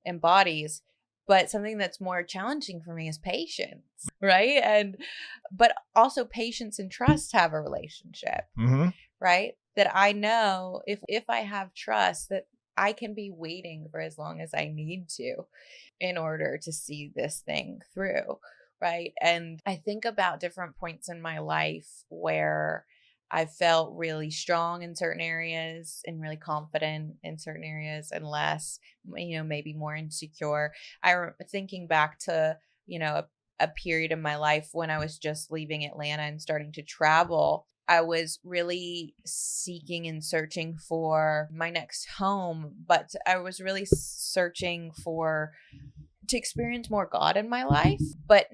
embodies, but something that's more challenging for me is patience, right? But also patience and trust have a relationship. Right? That I know if I have trust, that I can be waiting for as long as I need to in order to see this thing through. Right? And I think about different points in my life where I felt really strong in certain areas and really confident in certain areas, and less, maybe more insecure. Thinking back to, a period in my life when I was just leaving Atlanta and starting to travel. I was really seeking and searching for my next home, but I was really searching to experience more God in my life, but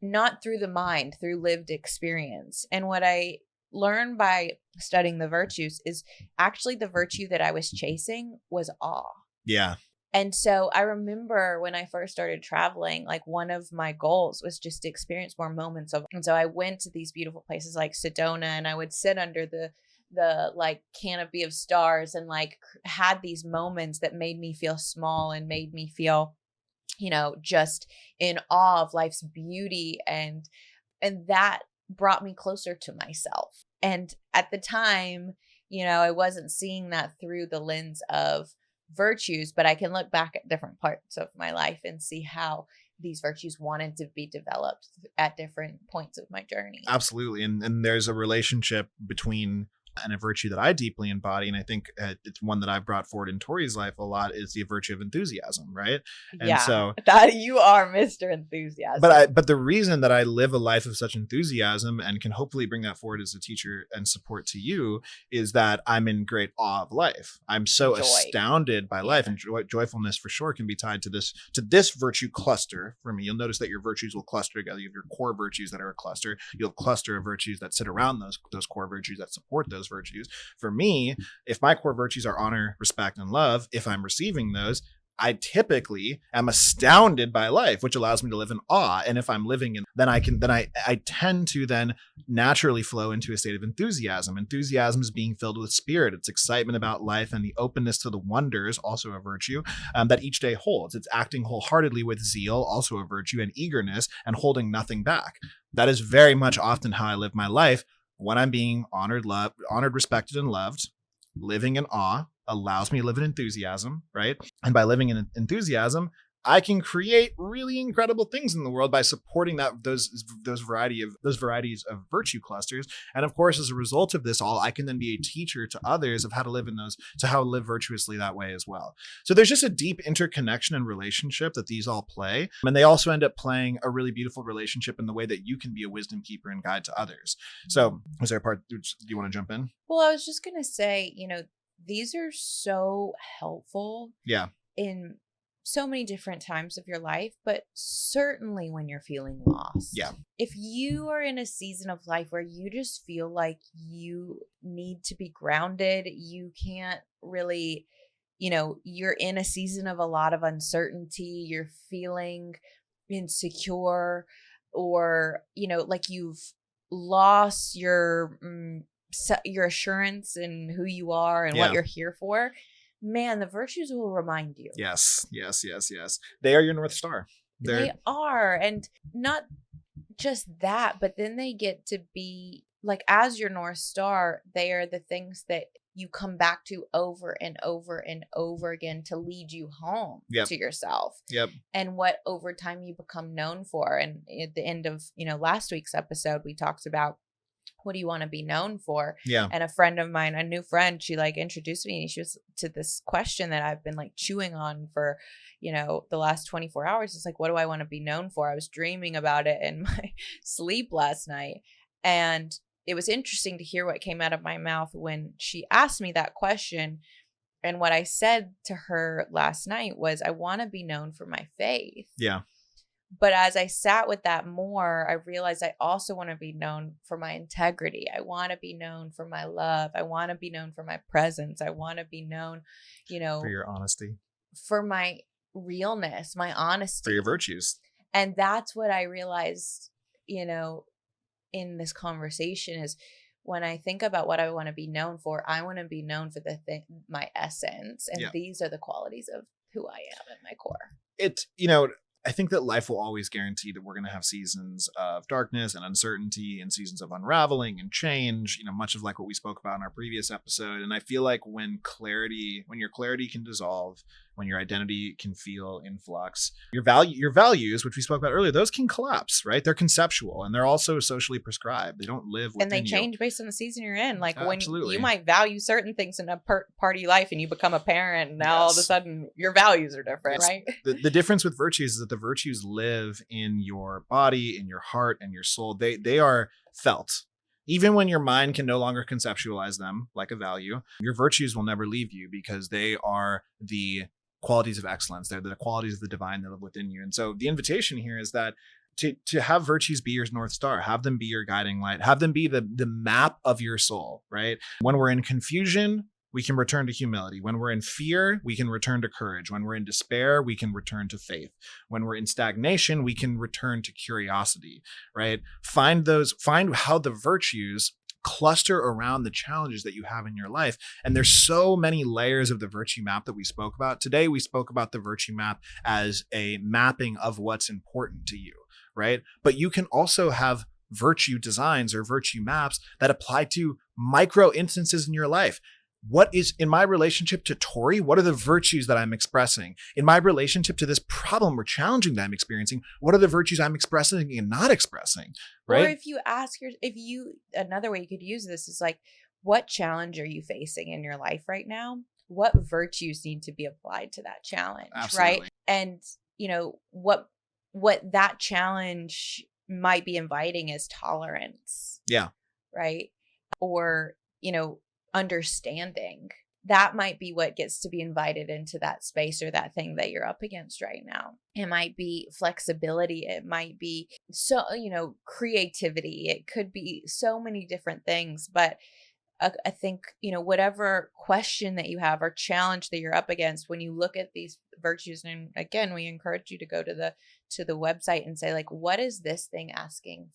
not through the mind, through lived experience. And what I learned by studying the virtues is actually the virtue that I was chasing was awe. Yeah. And so I remember when I first started traveling, one of my goals was just to experience more moments of, and so I went to these beautiful places like Sedona, and I would sit under the canopy of stars and had these moments that made me feel small and made me feel, just in awe of life's beauty. And that brought me closer to myself. And at the time, I wasn't seeing that through the lens of virtues, but I can look back at different parts of my life and see how these virtues wanted to be developed at different points of my journey. Absolutely. And there's a relationship between and a virtue that I deeply embody, and I think it's one that I've brought forward in Tori's life a lot, is the virtue of enthusiasm, right? And so that you are Mr. Enthusiasm. But the reason that I live a life of such enthusiasm and can hopefully bring that forward as a teacher and support to you is that I'm in great awe of life. I'm so astounded by life, and joyfulness for sure can be tied to this virtue cluster for me. You'll notice that your virtues will cluster together. You have your core virtues that are a cluster. You'll have a cluster of virtues that sit around those core virtues that support those virtues. For me, if my core virtues are honor, respect, and love, if I'm receiving those, I typically am astounded by life, which allows me to live in awe. And if I'm living in, then I tend to then naturally flow into a state of enthusiasm. Enthusiasm is being filled with spirit. It's excitement about life and the openness to the wonders, also a virtue, that each day holds. It's acting wholeheartedly with zeal, also a virtue, and eagerness, and holding nothing back. That is very much often how I live my life when I'm being honored, respected, and loved. Living in awe allows me to live in enthusiasm, right? And by living in enthusiasm, I can create really incredible things in the world by supporting those varieties of virtue clusters. And of course, as a result of this all, I can then be a teacher to others of how to live how to live virtuously that way as well. So there's just a deep interconnection and relationship that these all play. And they also end up playing a really beautiful relationship in the way that you can be a wisdom keeper and guide to others. So is there a part, do you want to jump in? Well, I was just going to say, these are so helpful. Yeah. In so many different times of your life, but certainly when you're feeling lost. Yeah. If you are in a season of life where you just feel like you need to be grounded, you can't really, you're in a season of a lot of uncertainty, you're feeling insecure, or, like you've lost your assurance in who you are and what you're here for. Man, the virtues will remind you. Yes. They are your North Star. They are. And not just that, but then they get to be like as your North Star, they are the things that you come back to over and over and over again to lead you home Yep. to yourself. Yep. And what over time you become known for. And at the end of, last week's episode, we talked about, what do you want to be known for? Yeah. And a friend of mine, a new friend, she like introduced me, she was to this question that I've been like chewing on for, the last 24 hours. It's like, what do I want to be known for? I was dreaming about it in my sleep last night. And it was interesting to hear what came out of my mouth when she asked me that question. And what I said to her last night was, I want to be known for my faith. Yeah. But as I sat with that more, I realized I also want to be known for my integrity. I want to be known for my love. I want to be known for my presence. I want to be known, for your honesty, for my realness, my honesty, for your virtues. And that's what I realized, in this conversation is when I think about what I want to be known for, I want to be known for my essence. And these are the qualities of who I am at my core. I think that life will always guarantee that we're going to have seasons of darkness and uncertainty and seasons of unraveling and change, much of like what we spoke about in our previous episode. And I feel like when your clarity can dissolve, when your identity can feel in flux, your values, which we spoke about earlier, those can collapse, right? They're conceptual and they're also socially prescribed. They don't live within and they you. Change based on the season you're in. Like when Absolutely. You might value certain things in a party life and you become a parent and now all of a sudden your values are different, right? The difference with virtues is that the virtues live in your body, in your heart, and your soul. They are felt. Even when your mind can no longer conceptualize them like a value, your virtues will never leave you because they are the qualities of excellence. They're the qualities of the divine that live within you. And so the invitation here is that to have virtues be your North Star, have them be your guiding light, have them be the map of your soul, right? When we're in confusion, we can return to humility. When we're in fear, we can return to courage. When we're in despair, we can return to faith. When we're in stagnation, we can return to curiosity, right? Find how the virtues cluster around the challenges that you have in your life. And there's so many layers of the virtue map that we spoke about. Today, we spoke about the virtue map as a mapping of what's important to you, right? But you can also have virtue designs or virtue maps that apply to micro instances in your life. What is in my relationship to Tori? What are the virtues that I'm expressing? In my relationship to this problem or challenging that I'm experiencing, what are the virtues I'm expressing and not expressing? Right? Or another way you could use this is like, what challenge are you facing in your life right now? What virtues need to be applied to that challenge? Absolutely. Right? And what that challenge might be inviting is tolerance. Yeah. Right? Or, understanding. That might be what gets to be invited into that space or that thing that you're up against right now. It might be flexibility. It might be creativity. It could be so many different things. But I think, whatever question that you have or challenge that you're up against, when you look at these virtues, and again, we encourage you to go to the website and say, like, what is this thing asking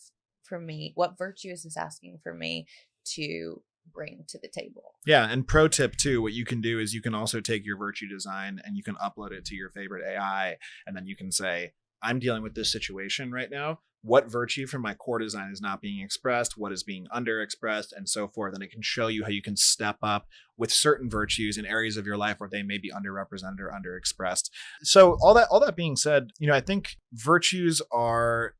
for me? What virtue is this asking for me to bring to the table? Yeah. And pro tip too, what you can do is you can also take your virtue design and you can upload it to your favorite AI. And then you can say, I'm dealing with this situation right now. What virtue from my core design is not being expressed? What is being underexpressed, and so forth? And it can show you how you can step up with certain virtues in areas of your life where they may be underrepresented or underexpressed. So all that being said, I think virtues are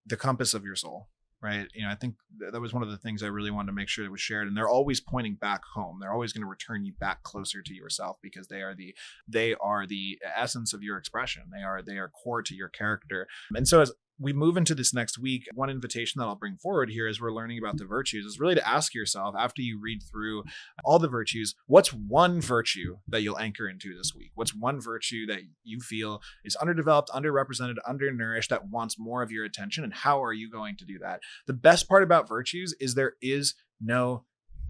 the compass of your soul. Right. I think that was one of the things I really wanted to make sure that was shared. And they're always pointing back home. They're always going to return you back closer to yourself because they are the essence of your expression. They are core to your character. And so as we move into this next week, one invitation that I'll bring forward here as we're learning about the virtues is really to ask yourself, after you read through all the virtues, what's one virtue that you'll anchor into this week? What's one virtue that you feel is underdeveloped, underrepresented, undernourished, that wants more of your attention? And how are you going to do that? The best part about virtues is there is no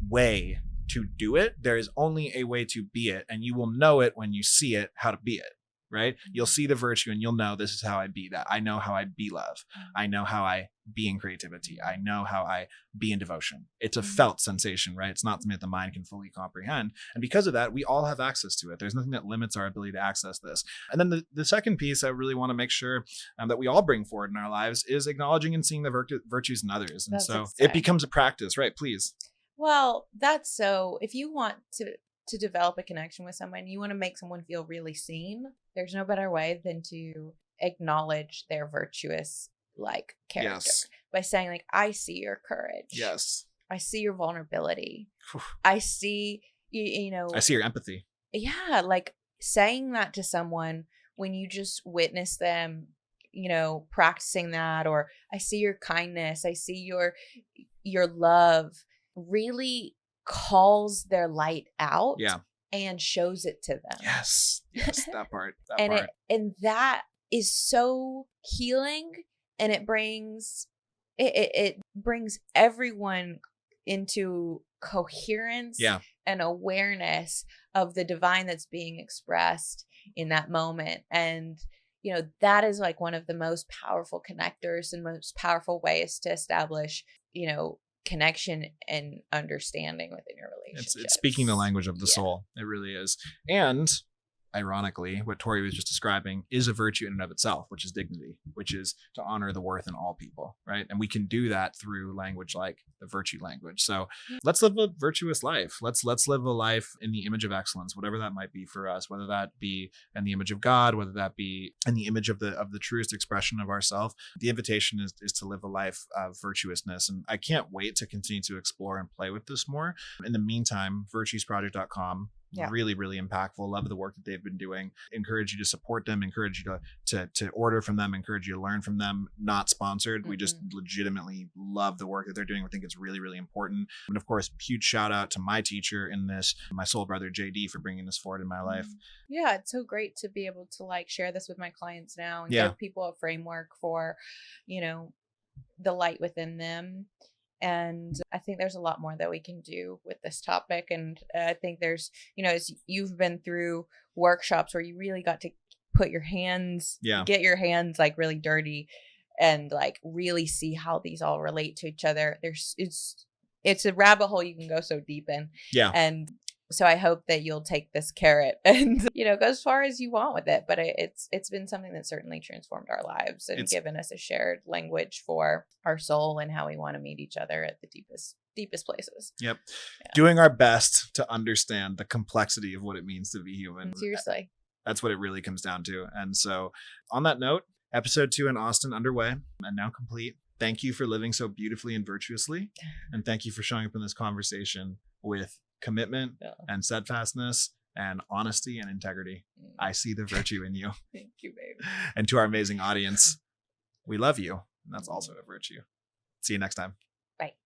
way to do it. There is only a way to be it. And you will know it when you see it, how to be it. right? You'll see the virtue and you'll know this is how I be that. I know how I be love. I know how I be in creativity. I know how I be in devotion. It's a felt sensation, right? It's not something that the mind can fully comprehend. And because of that, we all have access to it. There's nothing that limits our ability to access this. And then the second piece I really want to make sure that we all bring forward in our lives is acknowledging and seeing the virtues in others. And That's so exciting. it becomes a practice, right? Please. Well, that's so, if you want to develop a connection with someone, you want to make someone feel really seen, there's no better way than to acknowledge their virtuous like character by saying like, I see your courage. Yes. I see your vulnerability. I see, you know, I see your empathy. Yeah. Like saying that to someone when you just witness them, you know, practicing that, or I see your kindness. I see your love, really calls their light out and shows it to them. Yes. That part. And that is so healing, and it brings everyone into coherence and awareness of the divine that's being expressed in that moment. And you know, that is like one of the most powerful connectors and most powerful ways to establish, you know, connection and understanding within your relationship. It's speaking the language of the soul. It really is. And ironically, what Tori was just describing is a virtue in and of itself, which is dignity, which is to honor the worth in all people, right? And we can do that through language like the virtue language. So let's live a virtuous life. Let's live a life in the image of excellence, whatever that might be for us, whether that be in the image of God, whether that be in the image of the truest expression of ourselves. The invitation is to live a life of virtuousness. And I can't wait to continue to explore and play with this more. In the meantime, virtuesproject.com. Really, really impactful. Love the work that they've been doing. Encourage you to support them. Encourage you to order from them. Encourage you to learn from them. Not sponsored. Mm-hmm. We just legitimately love the work that they're doing. We think it's really, really important. And of course, huge shout out to my teacher in this, my soul brother JD, for bringing this forward in my life. Yeah, it's so great to be able to like share this with my clients now and give people a framework for, you know, the light within them. And I think there's a lot more that we can do with this topic. And I think there's, you know, as you've been through workshops where you really got to put your hands, get your hands like really dirty and like really see how these all relate to each other. It's a rabbit hole you can go so deep in. Yeah. And so I hope that you'll take this carrot and, you know, go as far as you want with it. But it's been something that certainly transformed our lives and given us a shared language for our soul and how we want to meet each other at the deepest places. Yep. Yeah. Doing our best to understand the complexity of what it means to be human. Seriously. That's what it really comes down to. And so on that note, episode 2 in Austin underway and now complete. Thank you for living so beautifully and virtuously. And thank you for showing up in this conversation with commitment and steadfastness and honesty and integrity. I see the virtue in you. Thank you, babe. And to our amazing audience, we love you. And that's also a virtue. See you next time.